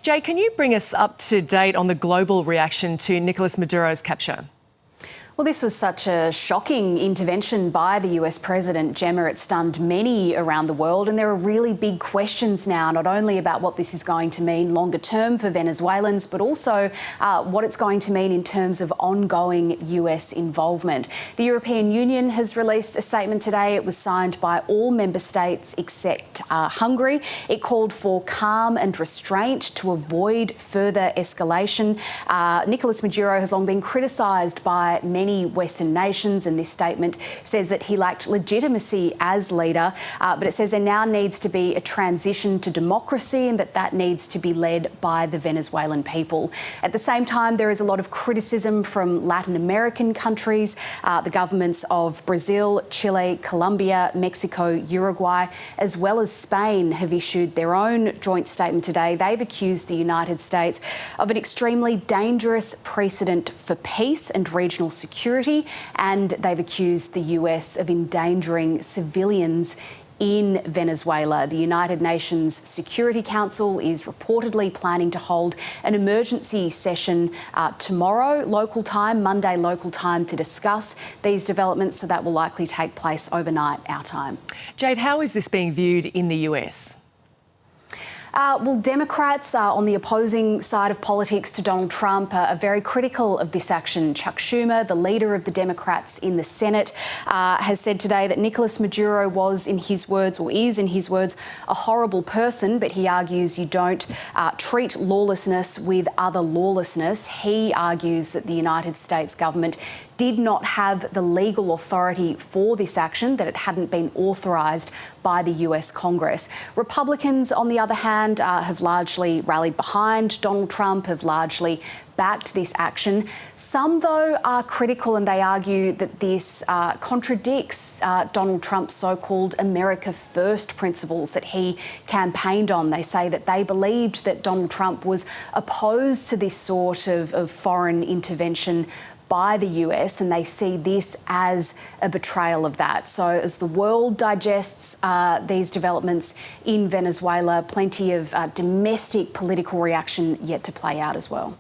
Jay, can you bring us up to date on the global reaction to Nicolas Maduro's capture? Well, this was such a shocking intervention by the US President, Gemma. It stunned many around the world, and there are really big questions now, not only about what this is going to mean longer term for Venezuelans, but also what it's going to mean in terms of ongoing US involvement. The European Union has released a statement today. It was signed by all member states except Hungary. It called for calm and restraint to avoid further escalation. Nicolas Maduro has long been criticised by many Western nations, and this statement says that he lacked legitimacy as leader, but it says there now needs to be a transition to democracy and that needs to be led by the Venezuelan people. At the same time, there is a lot of criticism from Latin American countries. The governments of Brazil, Chile, Colombia, Mexico, Uruguay, as well as Spain have issued their own joint statement today. They've accused the United States of an extremely dangerous precedent for peace and regional security, and they've accused the US of endangering civilians in Venezuela. The United Nations Security Council is reportedly planning to hold an emergency session tomorrow, local time, Monday local time, to discuss these developments, so that will likely take place overnight our time. Jade, how is this being viewed in the US? Well, Democrats on the opposing side of politics to Donald Trump are very critical of this action. Chuck Schumer, the leader of the Democrats in the Senate, has said today that Nicolas Maduro is, in his words, a horrible person, but he argues you don't treat lawlessness with other lawlessness. He argues that the United States government did not have the legal authority for this action, that it hadn't been authorised by the US Congress. Republicans, on the other hand, have largely rallied behind Donald Trump, have largely backed this action. Some, though, are critical, and they argue that this contradicts Donald Trump's so-called America First principles that he campaigned on. They say that they believed that Donald Trump was opposed to this sort of foreign intervention by the US, and they see this as a betrayal of that. So as the world digests these developments in Venezuela, plenty of domestic political reaction yet to play out as well.